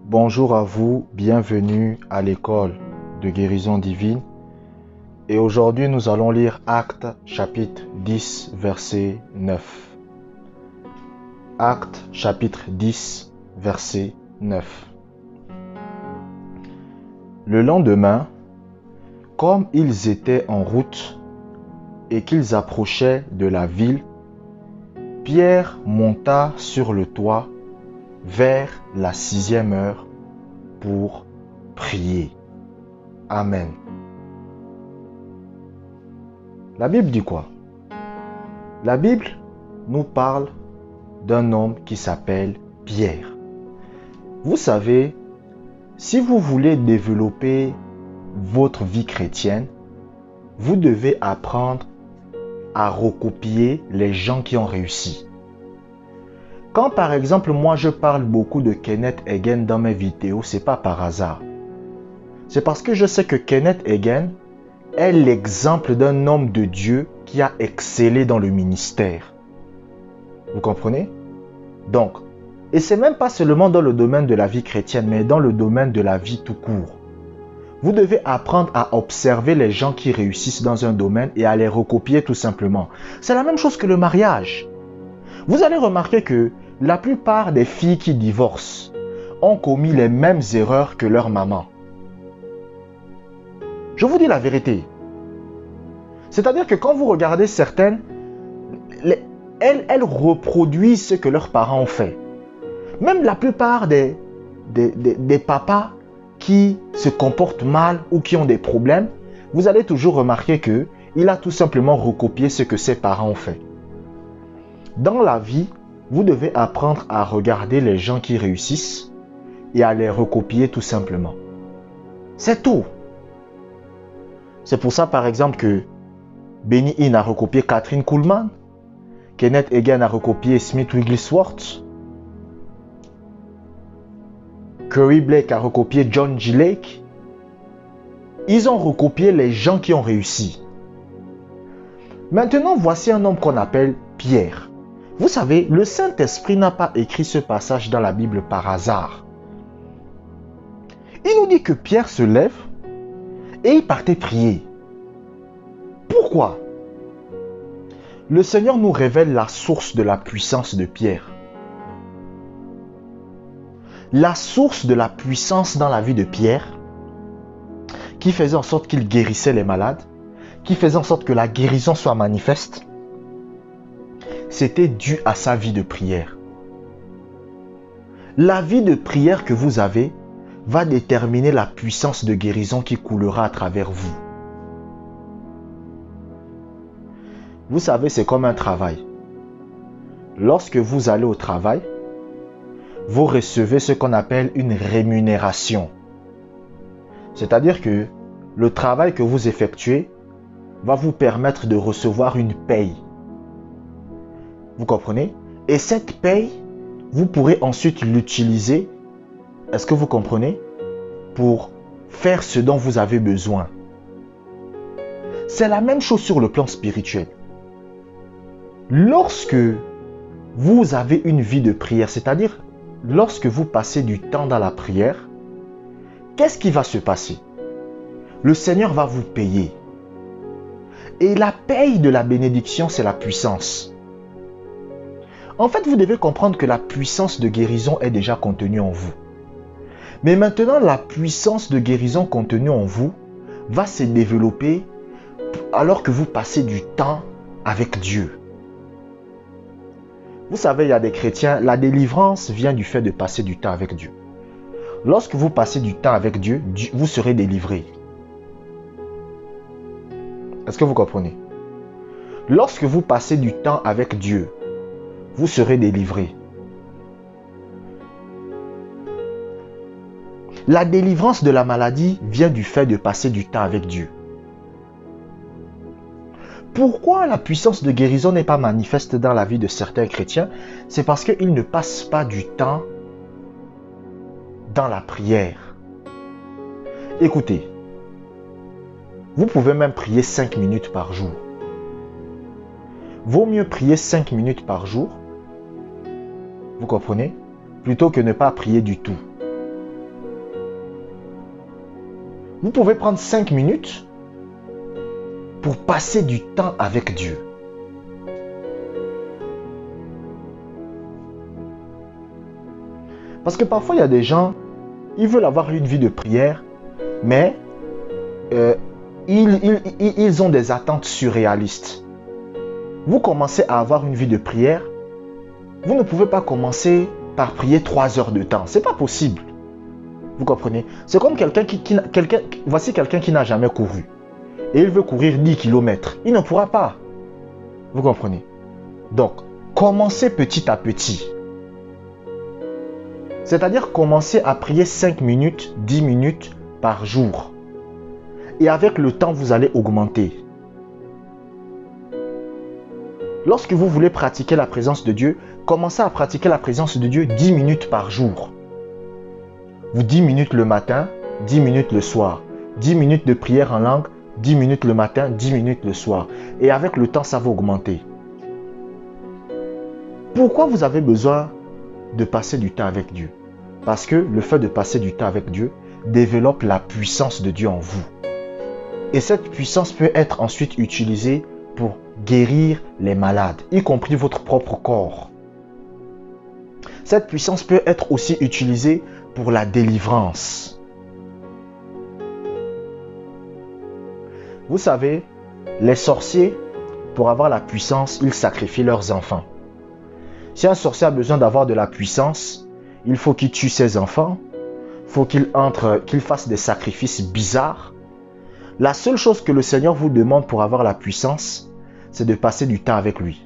Bonjour à vous, bienvenue à l'école de guérison divine. Et aujourd'hui, nous allons lire Actes chapitre 10, verset 9. Actes chapitre 10, verset 9. Le lendemain, comme ils étaient en route et qu'ils approchaient de la ville, Pierre monta sur le toit vers la 6e heure pour prier. Amen. La Bible dit quoi? La Bible nous parle d'un homme qui s'appelle Pierre. Vous savez, si vous voulez développer votre vie chrétienne, vous devez apprendre à recopier les gens qui ont réussi. Quand par exemple moi je parle beaucoup de Kenneth Hagin dans mes vidéos, c'est pas par hasard. C'est parce que je sais que Kenneth Hagin est l'exemple d'un homme de Dieu qui a excellé dans le ministère. Vous comprenez? Donc, et c'est même pas seulement dans le domaine de la vie chrétienne, mais dans le domaine de la vie tout court. Vous devez apprendre à observer les gens qui réussissent dans un domaine et à les recopier tout simplement. C'est la même chose que le mariage. Vous allez remarquer que la plupart des filles qui divorcent ont commis les mêmes erreurs que leur maman. Je vous dis la vérité. C'est-à-dire que quand vous regardez certaines, elles reproduisent ce que leurs parents ont fait. Même la plupart des papas qui se comportent mal ou qui ont des problèmes, vous allez toujours remarquer qu'il a tout simplement recopié ce que ses parents ont fait. Dans la vie, vous devez apprendre à regarder les gens qui réussissent et à les recopier tout simplement. C'est tout. C'est pour ça par exemple que Benny Hinn a recopié Kathryn Kuhlman, Kenneth Hagin a recopié Smith Wigglesworth, Curry Blake a recopié John G. Lake. Ils ont recopié les gens qui ont réussi. Maintenant, voici un homme qu'on appelle Pierre. Vous savez, le Saint-Esprit n'a pas écrit ce passage dans la Bible par hasard. Il nous dit que Pierre se lève et il partait prier. Pourquoi? Le Seigneur nous révèle la source de la puissance de Pierre. La source de la puissance dans la vie de Pierre, qui faisait en sorte qu'il guérissait les malades, qui faisait en sorte que la guérison soit manifeste, c'était dû à sa vie de prière. La vie de prière que vous avez va déterminer la puissance de guérison qui coulera à travers vous. Vous savez, c'est comme un travail. Lorsque vous allez au travail, vous recevez ce qu'on appelle une rémunération. C'est-à-dire que le travail que vous effectuez va vous permettre de recevoir une paye. Vous comprenez? Et cette paye, vous pourrez ensuite l'utiliser, est-ce que vous comprenez? Pour faire ce dont vous avez besoin. C'est la même chose sur le plan spirituel. Lorsque vous avez une vie de prière, c'est-à-dire lorsque vous passez du temps dans la prière, qu'est-ce qui va se passer? Le Seigneur va vous payer. Et la paye de la bénédiction, c'est la puissance. En fait, vous devez comprendre que la puissance de guérison est déjà contenue en vous. Mais maintenant, la puissance de guérison contenue en vous va se développer alors que vous passez du temps avec Dieu. Vous savez, il y a des chrétiens, la délivrance vient du fait de passer du temps avec Dieu. Lorsque vous passez du temps avec Dieu, vous serez délivré. Est-ce que vous comprenez? Lorsque vous passez du temps avec Dieu, vous serez délivré. La délivrance de la maladie vient du fait de passer du temps avec Dieu. Pourquoi la puissance de guérison n'est pas manifeste dans la vie de certains chrétiens? C'est parce qu'ils ne passent pas du temps dans la prière. Écoutez, vous pouvez même prier 5 minutes par jour. Vaut mieux prier 5 minutes par jour, vous comprenez, plutôt que ne pas prier du tout. Vous pouvez prendre 5 minutes pour passer du temps avec Dieu. Parce que parfois, il y a des gens, ils veulent avoir une vie de prière, mais ils ont des attentes surréalistes. Vous commencez à avoir une vie de prière, vous ne pouvez pas commencer par prier 3 heures de temps. C'est pas possible. Vous comprenez? C'est comme voici quelqu'un qui n'a jamais couru. Et il veut courir 10 km. Il ne pourra pas. Vous comprenez? Donc, commencez petit à petit. C'est-à-dire commencer à prier 5 minutes, 10 minutes par jour. Et avec le temps, vous allez augmenter. Lorsque vous voulez pratiquer la présence de Dieu, commencez à pratiquer la présence de Dieu 10 minutes par jour. Vous 10 minutes le matin, 10 minutes le soir. 10 minutes de prière en langue, 10 minutes le matin, 10 minutes le soir. Et avec le temps, ça va augmenter. Pourquoi vous avez besoin de passer du temps avec Dieu? Parce que le fait de passer du temps avec Dieu développe la puissance de Dieu en vous. Et cette puissance peut être ensuite utilisée pour guérir les malades, y compris votre propre corps. Cette puissance peut être aussi utilisée pour la délivrance. Vous savez, les sorciers, pour avoir la puissance, ils sacrifient leurs enfants. Si un sorcier a besoin d'avoir de la puissance, il faut qu'il tue ses enfants, il faut qu'il fasse des sacrifices bizarres. La seule chose que le Seigneur vous demande pour avoir la puissance, c'est de passer du temps avec lui.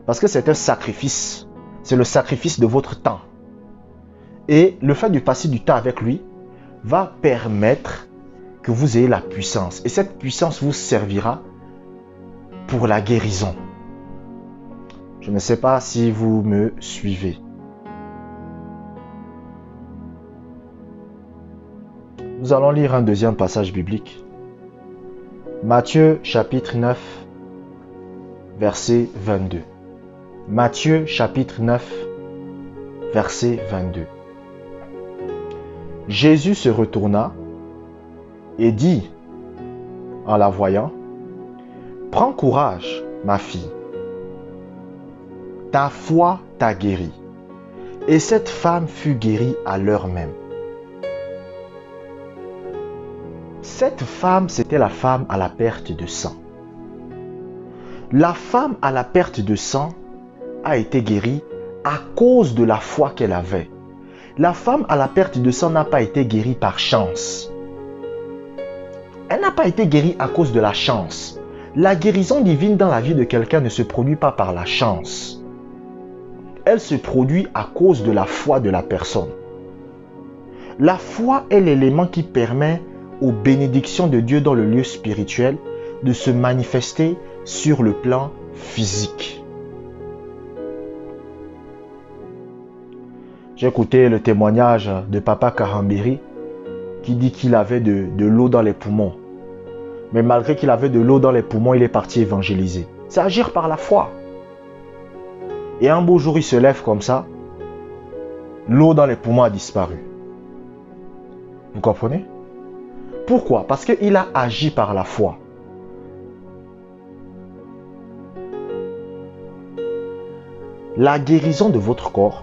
Parce que c'est un sacrifice. C'est le sacrifice de votre temps. Et le fait de passer du temps avec lui va permettre que vous ayez la puissance. Et cette puissance vous servira pour la guérison. Je ne sais pas si vous me suivez. Nous allons lire un deuxième passage biblique. Matthieu chapitre 9, verset 22. Matthieu chapitre 9, verset 22. Jésus se retourna et dit, en la voyant, « Prends courage, ma fille. Ta foi t'a guérie. » Et cette femme fut guérie à l'heure même. Cette femme, c'était la femme à la perte de sang. La femme à la perte de sang a été guérie à cause de la foi qu'elle avait. La femme à la perte de sang n'a pas été guérie par chance. Elle n'a pas été guérie à cause de la chance. La guérison divine dans la vie de quelqu'un ne se produit pas par la chance. Elle se produit à cause de la foi de la personne. La foi est l'élément qui permet aux bénédictions de Dieu dans le lieu spirituel de se manifester sur le plan physique. J'ai écouté le témoignage de Papa Karambiri qui dit qu'il avait de l'eau dans les poumons. Mais malgré qu'il avait de l'eau dans les poumons, il est parti évangéliser. C'est agir par la foi. Et un beau jour, il se lève comme ça. L'eau dans les poumons a disparu. Vous comprenez? Pourquoi? Parce qu'il a agi par la foi. La guérison de votre corps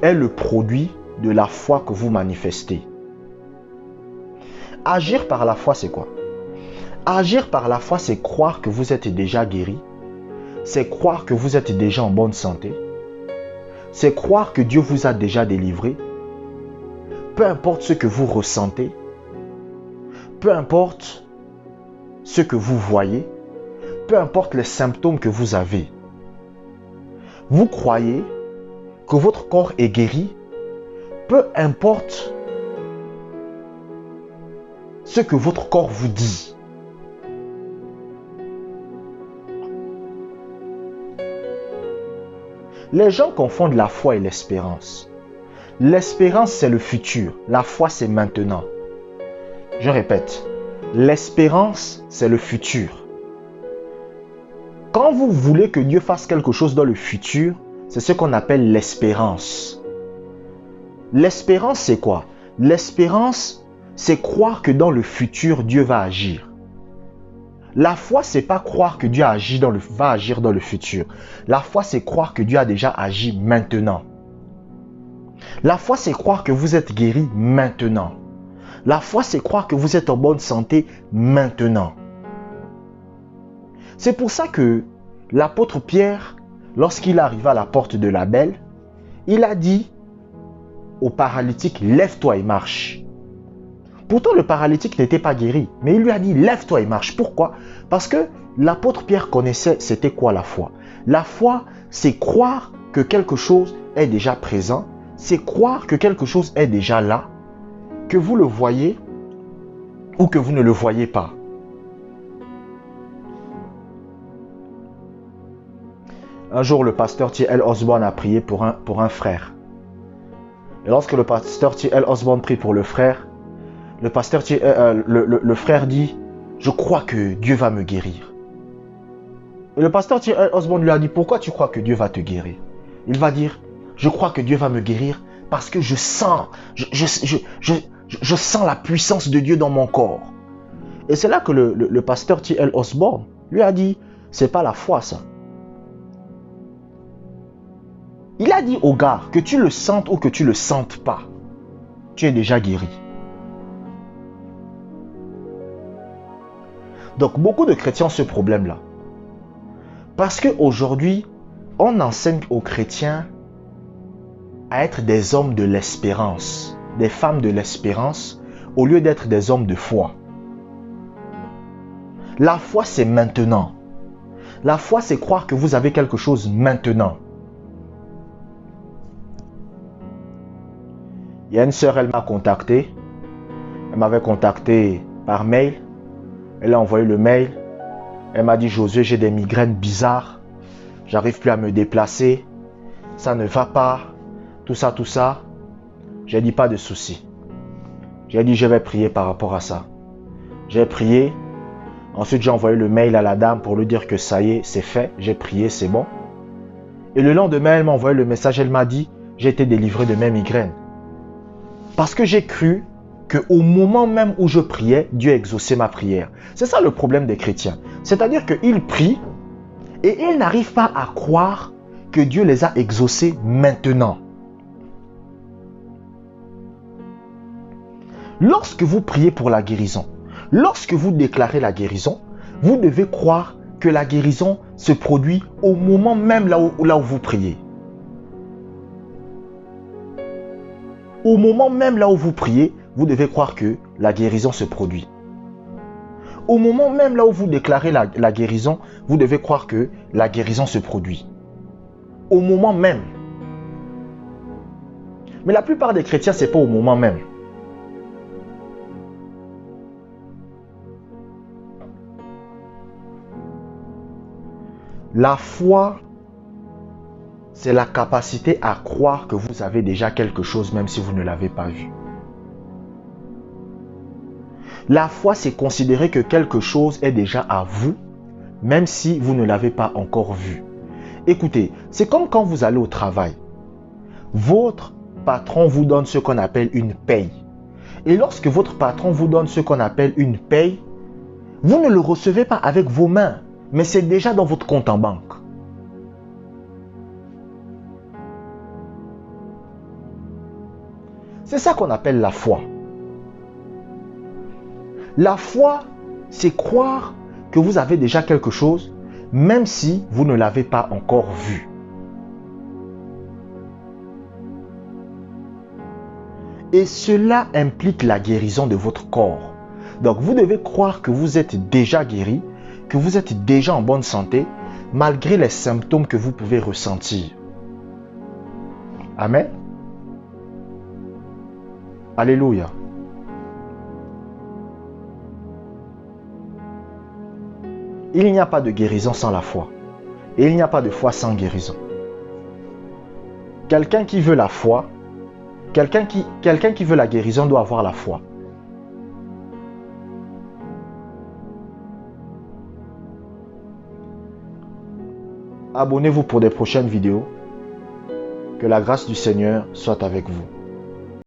est le produit de la foi que vous manifestez. Agir par la foi, c'est quoi? Agir par la foi, c'est croire que vous êtes déjà guéri. C'est croire que vous êtes déjà en bonne santé. C'est croire que Dieu vous a déjà délivré. Peu importe ce que vous ressentez, peu importe ce que vous voyez, peu importe les symptômes que vous avez, vous croyez que votre corps est guéri, peu importe ce que votre corps vous dit. Les gens confondent la foi et l'espérance. L'espérance, c'est le futur. La foi, c'est maintenant. Je répète, l'espérance, c'est le futur. Quand vous voulez que Dieu fasse quelque chose dans le futur, c'est ce qu'on appelle l'espérance. L'espérance, c'est quoi? L'espérance, c'est croire que dans le futur, Dieu va agir. La foi, c'est pas croire que Dieu va agir dans le futur. La foi, c'est croire que Dieu a déjà agi maintenant. La foi, c'est croire que vous êtes guéri maintenant. La foi, c'est croire que vous êtes en bonne santé maintenant. C'est pour ça que l'apôtre Pierre, lorsqu'il arriva à la porte de la Belle, il a dit au paralytique, lève-toi et marche. Pourtant, le paralytique n'était pas guéri, mais il lui a dit, lève-toi et marche. Pourquoi? Parce que l'apôtre Pierre connaissait c'était quoi la foi. La foi, c'est croire que quelque chose est déjà présent, c'est croire que quelque chose est déjà là, que vous le voyez ou que vous ne le voyez pas. Un jour, le pasteur T.L. Osborne a prié pour un frère. Et lorsque le pasteur T.L. Osborne prie pour le frère, le frère dit, je crois que Dieu va me guérir. Et le pasteur T.L. Osborne lui a dit, pourquoi tu crois que Dieu va te guérir? Il va dire, je crois que Dieu va me guérir parce que je sens la puissance de Dieu dans mon corps. Et c'est là que le pasteur T.L. Osborne lui a dit, c'est pas la foi ça. Il a dit au gars, que tu le sentes ou que tu le sentes pas, tu es déjà guéri. Donc beaucoup de chrétiens ont ce problème-là. Parce qu'aujourd'hui, on enseigne aux chrétiens à être des hommes de l'espérance, des femmes de l'espérance, au lieu d'être des hommes de foi. La foi, c'est maintenant. La foi, c'est croire que vous avez quelque chose maintenant. Il y a une sœur, elle m'a contacté. Elle m'avait contacté par mail. Elle a envoyé le mail. Elle m'a dit, Josué, j'ai des migraines bizarres. J'arrive plus à me déplacer. Ça ne va pas. Tout ça, tout ça. J'ai dit, pas de souci. J'ai dit, je vais prier par rapport à ça. J'ai prié. Ensuite, j'ai envoyé le mail à la dame pour lui dire que ça y est, c'est fait. J'ai prié, c'est bon. Et le lendemain, elle m'a envoyé le message. Elle m'a dit, j'ai été délivré de mes migraines. Parce que j'ai cru qu'au moment même où je priais, Dieu exauçait ma prière. C'est ça le problème des chrétiens. C'est-à-dire qu'ils prient et ils n'arrivent pas à croire que Dieu les a exaucés maintenant. Lorsque vous priez pour la guérison, lorsque vous déclarez la guérison, vous devez croire que la guérison se produit au moment même là où vous priez. Au moment même là où vous priez, vous devez croire que la guérison se produit. Au moment même là où vous déclarez la guérison, vous devez croire que la guérison se produit. Au moment même. Mais la plupart des chrétiens, ce n'est pas au moment même. La foi, c'est la capacité à croire que vous avez déjà quelque chose même si vous ne l'avez pas vu. La foi, c'est considérer que quelque chose est déjà à vous, même si vous ne l'avez pas encore vu. Écoutez, c'est comme quand vous allez au travail. Votre patron vous donne ce qu'on appelle une paye. Et lorsque votre patron vous donne ce qu'on appelle une paye, vous ne le recevez pas avec vos mains, mais c'est déjà dans votre compte en banque. C'est ça qu'on appelle la foi. La foi, c'est croire que vous avez déjà quelque chose, même si vous ne l'avez pas encore vu. Et cela implique la guérison de votre corps. Donc vous devez croire que vous êtes déjà guéri, que vous êtes déjà en bonne santé, malgré les symptômes que vous pouvez ressentir. Amen. Alléluia. Il n'y a pas de guérison sans la foi. Et il n'y a pas de foi sans guérison. Quelqu'un qui veut la foi, quelqu'un qui veut la guérison doit avoir la foi. Abonnez-vous pour des prochaines vidéos. Que la grâce du Seigneur soit avec vous.